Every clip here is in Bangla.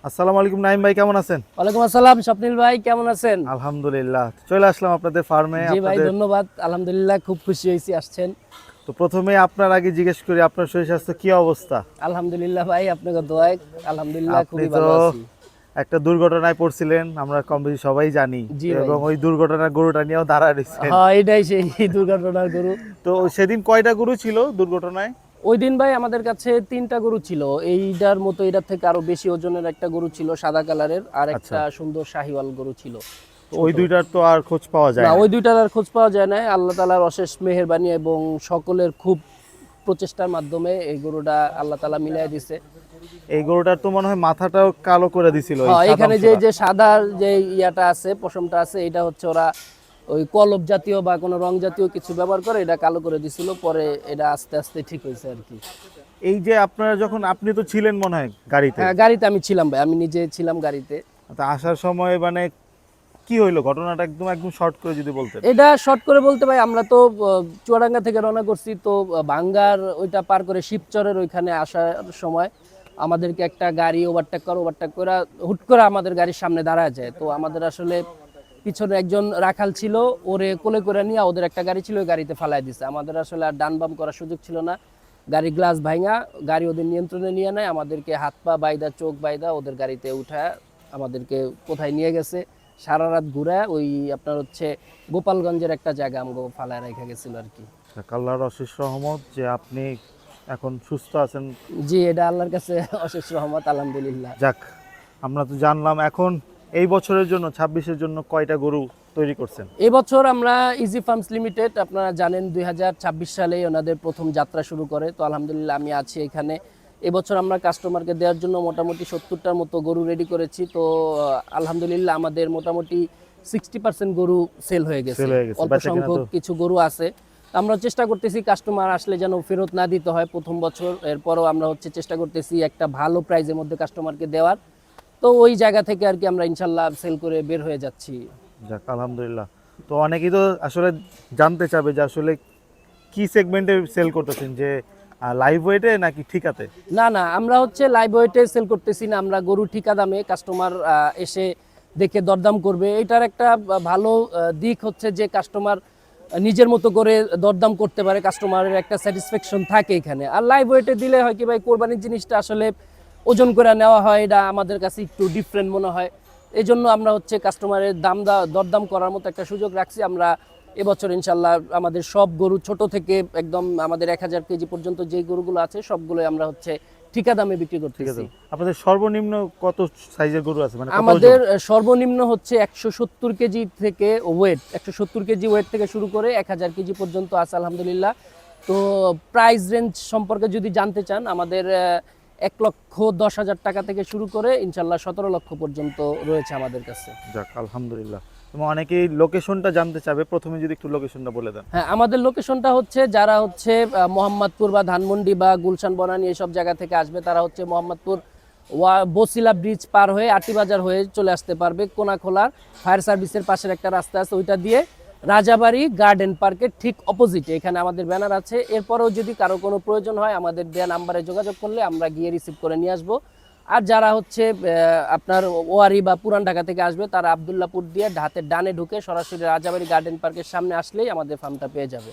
আসসালামু আলাইকুম নাইম ভাই, কেমন আছেন? ওয়ালাইকুম আসসালাম স্বপ্নিল ভাই, কেমন আছেন? আলহামদুলিল্লাহ, চলে আসলাম আপনাদের ফার্মে। জি ভাই, আপনাদের ধন্যবাদ। আলহামদুলিল্লাহ, খুব খুশি হয়েছি আসছেন। তো প্রথমে আপনার আগে জিজ্ঞেস করি, আপনার শরীর স্বাস্থ্য কি অবস্থা? আলহামদুলিল্লাহ ভাই, আপনাকে দোয়ায় আলহামদুলিল্লাহ আপনি খুবই তো ভালো আছি। একটা দুর্ঘটনায় পড়ছিলেন, আমরা কম বেশি সবাই জানি, জি ভাই। এবং ওই দুর্ঘটনার গরুটা নিয়েও দাঁড়া রয়েছেন। হ্যাঁ, এটাই সেই দুর্ঘটনার গরু। তো সেদিন কয়টা গরু ছিল দুর্ঘটনায়? ওই দিন ভাই আমাদের কাছে 3টা গরু ছিল। এইটার মতো এটার থেকে আরো বেশি ওজনের একটা গরু ছিল সাদা কালারের, আর আচ্ছা, একটা সুন্দর শাহিওয়াল গরু ছিল তো ওই ছোট। দুইটার তো আর খোঁজ পাওয়া যায় না, না। ওই দুইটার আর খোঁজ পাওয়া যায় না। আল্লাহ তাআলার অশেষ মেহেরবানি এবং সকলের খুব প্রচেষ্টার মাধ্যমে এই গরুটা আল্লাহ তাআলা মিলাই দিছে। এই গরুটার তো মনে হয় মাথাটাও কালো করে দিছিল, এই হ্যাঁ, সাদা এখানে যে অংশটা। যে সাদার যে ইয়াটা আছে, পশমটা আছে, এটা হচ্ছে ওরা ওই কলব জাতীয় বা কোনো রং জাতীয় কিছু ব্যবহার করে এটা কালো করে দিছিল, পরে এটা আস্তে আস্তে ঠিক হয়েছে আর কি। এই যে আপনারা যখন, আপনি তো ছিলেন মনে হয় গাড়িতে, হ্যাঁ, গাড়িতে আমি ছিলাম ভাই, আমি নিজে ছিলাম গাড়িতে। তো আসার সময় মানে কি হইলো ঘটনাটা, একদম একদম শর্ট করে যদি বলতেন। এটা শর্ট করে বলতে ভাই, আমরা তো চুয়াডাঙ্গা থেকে রওনা করছি, তো ভাঙ্গার ওইটা পার করে শিবচরের ওইখানে আসার সময় আমাদেরকে একটা গাড়ি ওভারটেক করে হুট করে আমাদের গাড়ির সামনে দাঁড়ায় যায়। তো আমাদের আসলে পিছনে একজন রাখাল ছিল, ওরে কোলে করে নিয়ে ওদের একটা গাড়ি ছিল, ওই গাড়িতে ফালাই দিছে। আমাদের আসলে আর ডান বাম করার সুযোগ ছিল না। গাড়ি গ্লাস ভাঙা, গাড়ি ওদের নিয়ন্ত্রণে নিয়ে নেয়, আমাদেরকে হাত পা বাইদা চোখ বাইদা ওদের গাড়িতে উঠায় আমাদেরকে কোথায় নিয়ে গেছে, সারা রাত ঘুরে ওই আপনার হচ্ছে গোপালগঞ্জের একটা জায়গা আমগো ফালায় রেখে গেছিল আর কি। আল্লাহর অশেষ রহমত যে আপনি এখন সুস্থ আছেন। জি, এটা আল্লাহর কাছে অশেষ রহমত, আলহামদুলিল্লাহ। যাক, আমরা তো জানলাম। এখন এই বছরের জন্য 26-এর জন্য কয়টা গরু তৈরি করছেন? এবছর আমরা ইজি ফার্মস লিমিটেড, আপনারা জানেন 2026 সালে ওনাদের প্রথম যাত্রা শুরু করে, তো আলহামদুলিল্লাহ আমি আছি এখানে। এবছর আমরা কাস্টমারকে দেওয়ার জন্য মোটামুটি 70টার মতো গরু রেডি করেছি। তো আলহামদুলিল্লাহ আমাদের মোটামুটি 60% গরু সেল হয়ে গেছে। সেল হয়ে গেছে, অল্প বেচা কিনা সংখ্যক তো। কিছু গরু আছে। আমরা চেষ্টা করতেছি কাস্টমার আসলে যেন ফেরত না দিতে হয় প্রথম বছর। এরপরও আমরা হচ্ছে চেষ্টা করতেছি একটা ভালো প্রাইজের মধ্যে কাস্টমারকে দেওয়ার। তো ওই জায়গা থেকে আর কি আমরা ইনশাল্লাহ সেল করে বের হয়ে যাচ্ছি। যাক আলহামদুলিল্লাহ। তো অনেকেই তো আসলে জানতে চাবে যে আসলে কি সেগমেন্টে সেল করতেছেন, যে লাইভ ওয়েটে নাকি ঠিকাতে? না না, আমরা হচ্ছে লাইভ ওয়েটে সেল করতেছি না, আমরা গরু ঠিকা দামে কাস্টমার এসে দেখে দরদাম করবে। এটার একটা ভালো দিক হচ্ছে যে কাস্টমার নিজের মতো করে দরদাম করতে পারে, কাস্টমারের একটা স্যাটিসফ্যাকশন থাকে এখানে। আর লাইভ ওয়েটে দিলে হয় কি ভাই, কোরবানির জিনিসটা আসলে ওজন করে নেওয়া হয়, এটা আমাদের কাছে একটু ডিফারেন্ট মনে হয়। এই জন্য আমরা হচ্ছে কাস্টমারের দরদাম করার মতো একটা সুযোগ রাখছি। আমরা এবছর ইনশাল্লাহ আমাদের সব গরু ছোট থেকে একদম আমাদের 1000 কেজি পর্যন্ত যে গরুগুলো আছে সবগুলো আমরা হচ্ছে ঠিকা দামে বিক্রি ঠিক আছে। করতেছি। আপনাদের সর্বনিম্ন কত সাইজের গরু আছে, মানে কত আমাদের ওজন? সর্বনিম্ন হচ্ছে 170 কেজি থেকে ওয়েট, 170 কেজি ওয়েট থেকে শুরু করে 1000 কেজি পর্যন্ত আছে আলহামদুলিল্লাহ। তো প্রাইস রেঞ্জ সম্পর্কে যদি জানতে চান, আমাদের 1,10,000 টাকা থেকে শুরু করে ইনশাল্লাহ 17 লক্ষ পর্যন্ত রয়েছে আমাদের কাছে। যাক আলহামদুলিল্লাহ। এবং অনেকেই লোকেশনটা জানতে চাবে, প্রথমে যদি একটু লোকেশনটা বলে দেন। হ্যাঁ, আমাদের লোকেশনটা হচ্ছে যারা হচ্ছে মোহাম্মদপুর বা ধানমন্ডি বা গুলশান বনানী এইসব জায়গা থেকে আসবে, তারা হচ্ছে মোহাম্মদপুর বসিলা ব্রিজ পার হয়ে আটিবাজার হয়ে চলে আসতে পারবে। কোনাখোলার ফায়ার সার্ভিসের পাশের একটা রাস্তা আছে, ওইটা দিয়ে রাজাবাড়ি গার্ডেন পার্কের ঠিক অপোজিটে এখানে আমাদের ব্যানার আছে। এরপরেও যদি কারো কোনো প্রয়োজন হয় আমাদের দেয়া নাম্বারে যোগাযোগ করলে আমরা গিয়ে রিসিভ করে নিয়ে আসবো। আর যারা হচ্ছে আপনার ওয়ারি বা পুরান ঢাকা থেকে আসবে, তারা আবদুল্লাপুর দিয়ে হাতের ডানে ঢুকে সরাসরি রাজাবাড়ি গার্ডেন পার্কের সামনে আসলেই আমাদের ফার্মটা পেয়ে যাবে।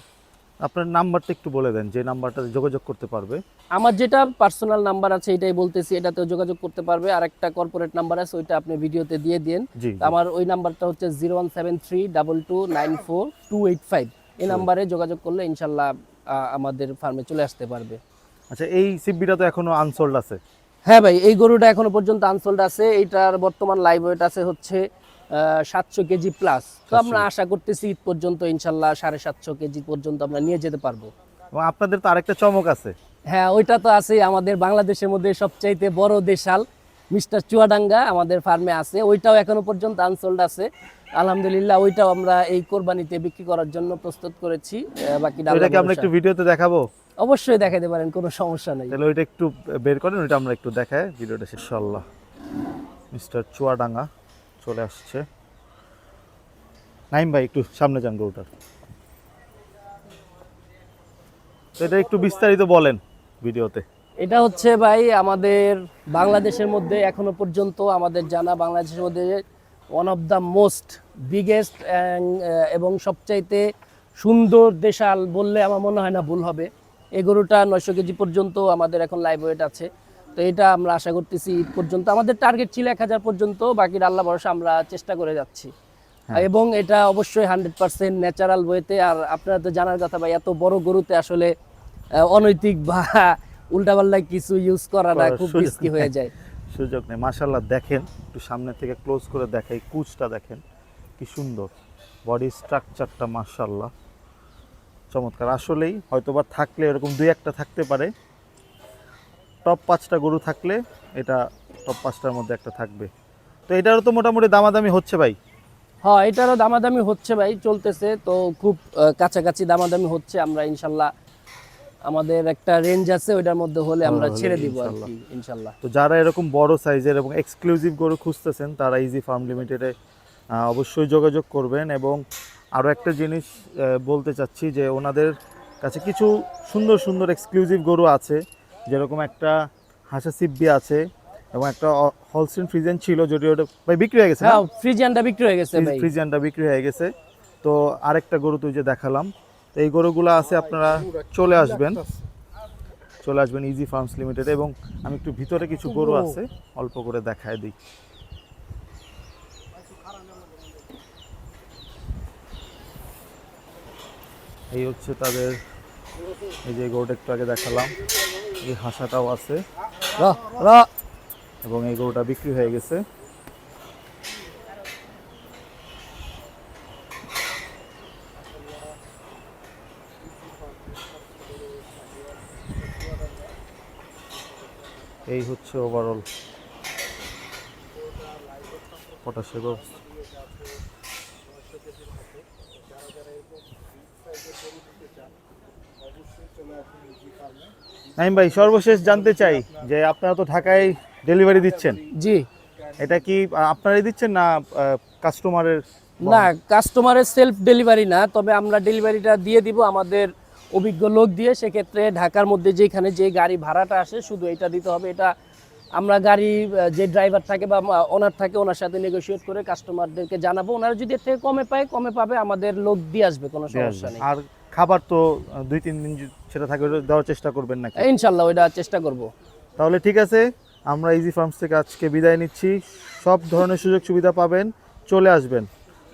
আপনার নাম্বারটা একটু বলে দেন, যে নাম্বারটাতে যোগাযোগ করতে পারবে। আমার যেটা পার্সোনাল নাম্বার আছে এটাই বলতেছি, এটাতেও যোগাযোগ করতে পারবে। আর একটা কর্পোরেট নাম্বার আছে, ওইটা আপনি ভিডিওতে দিয়ে দিন। জি, আমার ওই নাম্বারটা হচ্ছে 01732294285। এই নাম্বারে যোগাযোগ করলে ইনশাল্লাহ আমাদের ফার্মে চলে আসতে পারবে। আচ্ছা, এই সিবিটা তো এখনো আনসোল্ড আছে? হ্যাঁ ভাই, এই গরুটা এখনো পর্যন্ত আনসোল্ড আছে। এইটার বর্তমান লাইভ ওয়েট আছে হচ্ছে 700 কেজি প্লাস। তো আমরা আশা করতেছি ঈদ পর্যন্ত ইনশাল্লাহ 750 কেজি পর্যন্ত আমরা নিয়ে যেতে পারবো। এবং আপনাদের তো আরেকটা চমক আছে। হ্যাঁ, ওইটা তো আছে। আমাদের বাংলাদেশের মধ্যে সবচাইতে বড় দেশাল মিস্টার চুয়াডাঙ্গা আমাদের ফার্মে আছে, ওইটাও এখনো পর্যন্ত আনসোল্ড আছে আলহামদুলিল্লাহ। ওইটাও আমরা এই কোরবানিতে বিক্রি করার জন্য প্রস্তুত করেছি। বাকিটা আল্লাহ ওইটাকে আমরা ভরসা। একটু ভিডিওতে দেখাবো? অবশ্যই দেখাতে পারেন, কোনো সমস্যা নেই। তাহলে ওইটা একটু বের করেন, ওইটা আমরা একটু দেখাই ভিডিওটা শেষ। ইনশাআল্লাহ মিস্টার চুয়াডাঙ্গা চলে আসছে। নাইম ভাই একটু সামনে যান গরুটার, তো এটা একটু বিস্তারিত বলেন ভিডিওতে। এটা হচ্ছে ভাই আমাদের বাংলাদেশের মধ্যে এখনো পর্যন্ত আমাদের জানা বাংলাদেশের মধ্যে one of the most biggest এবং সবচাইতে সুন্দর দেশাল বললে আমার মনে হয় না ভুল হবে। এই গরুটা 900 কেজি পর্যন্ত আমাদের এখন লাইভ ওয়েট আছে। তো এটা আমরা আশা করতেছি ঈদ পর্যন্ত, আমাদের টার্গেট ছিল 1000 পর্যন্ত, বাকির আল্লাহ ভরসা আমরা চেষ্টা করে যাচ্ছি। এবং এটা অবশ্যই 100% ন্যাচারাল ওয়েতে। আর আপনারা তো জানার কথা ভাই, এত বড় গরুতে আসলে অনৈতিক বা উল্টাপাল্টা কিছু ইউজ করাটা খুব রিস্কি হয়ে যায়। সুযোগ নেই। মাশাআল্লাহ, দেখেন একটু সামনে থেকে ক্লোজ করে দেখাই, কুচটা দেখেন কি সুন্দর, বডি স্ট্রাকচারটা মাশাআল্লাহ চমৎকার। আসলেই হয়তোবা থাকলে এরকম 2-1টা থাকতে পারে, টপ 5টা গরু থাকলে এটা টপ 5টার মধ্যে একটা থাকবে। তো এটারও তো মোটামুটি দামাদামি হচ্ছে ভাই। হ্যাঁ, এটারও দামাদামি হচ্ছে ভাই, চলতেছে তো খুব কাছাকাছি দামাদামি হচ্ছে। আমরা ইনশাল্লাহ আমাদের একটা রেঞ্জ আছে, ওইটার মধ্যে হলে আমরা ছেড়ে দিব আর কি ইনশাল্লাহ। তো যারা এরকম বড় সাইজের এবং এক্সক্লুসিভ গরু খুঁজতেছেন তারা ইজি ফার্ম লিমিটেডে অবশ্যই যোগাযোগ করবেন। এবং আরও একটা জিনিস বলতে চাচ্ছি যে ওনাদের কাছে কিছু সুন্দর সুন্দর এক্সক্লুসিভ গরু আছে, যেরকম একটা হাসা সিব্বি আছে এবং একটা হলস্টিন ফ্রিজিয়ান ছিল, যদিও ওটা ভাই বিক্রি হয়ে গেছে। হ্যাঁ, ফ্রিজিয়ানটা বিক্রি হয়ে গেছে ভাই। ফ্রিজিয়ানটা বিক্রি হয়ে গেছে। তো আরেকটা গরু তুই যে দেখালাম, তো এই গরুগুলো আছে, আপনারা চলে আসবেন ইজি ফার্মস লিমিটেড। এবং আমি একটু ভিতরে কিছু গরু আছে অল্প করে দেখায় দিই। এই হচ্ছে তাদের, এই যে গরুটা একটু আগে দেখালাম, এই হাসাটাও আছে এবং এই গরুটা বিক্রি হয়ে গেছে। এই হচ্ছে ওভারঅল পটাশের ব্যবস্থা। নাইম ভাই, সর্বশেষ জানতে চাই যে আপনারা তো ঢাকায় ডেলিভারি দিচ্ছেন, জি। এটা কি আপনারাই দিচ্ছেন না কাস্টমারের? না, কাস্টমারের সেলফ ডেলিভারি না, তবে আমরা ডেলিভারিটা দিয়ে দিব আমাদের অভিজ্ঞ লোক দিয়ে। সেক্ষেত্রে ঢাকার মধ্যে যেখানে যে গাড়ি ভাড়াটা আসে শুধু এটা দিতে হবে। এটা আমরা গাড়ি যে ড্রাইভার থাকে বা ওনার থাকে, ওনার সাথে নেগোশিয়েট করে কাস্টমারদেরকে জানাবো। ওনারা যদি এর থেকে কমে পাবে, আমাদের লোক দিয়ে আসবে, কোনো সমস্যা নেই। আর খাবার তো 2-3 দিন সেটা থাকে, দেওয়ার চেষ্টা করবেন নাকি? ইনশাল্লাহ ওইটা চেষ্টা করব। তাহলে ঠিক আছে, আমরা ইজি ফার্মস থেকে আজকে বিদায় নিচ্ছি। সব ধরনের সুযোগ সুবিধা পাবেন, চলে আসবেন।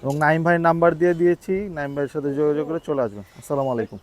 এবং নাইম ভাইয়ের নাম্বার দিয়ে দিয়েছি, নাইম ভাইয়ের সাথে যোগাযোগ করে চলে আসবেন। আসসালামু আলাইকুম।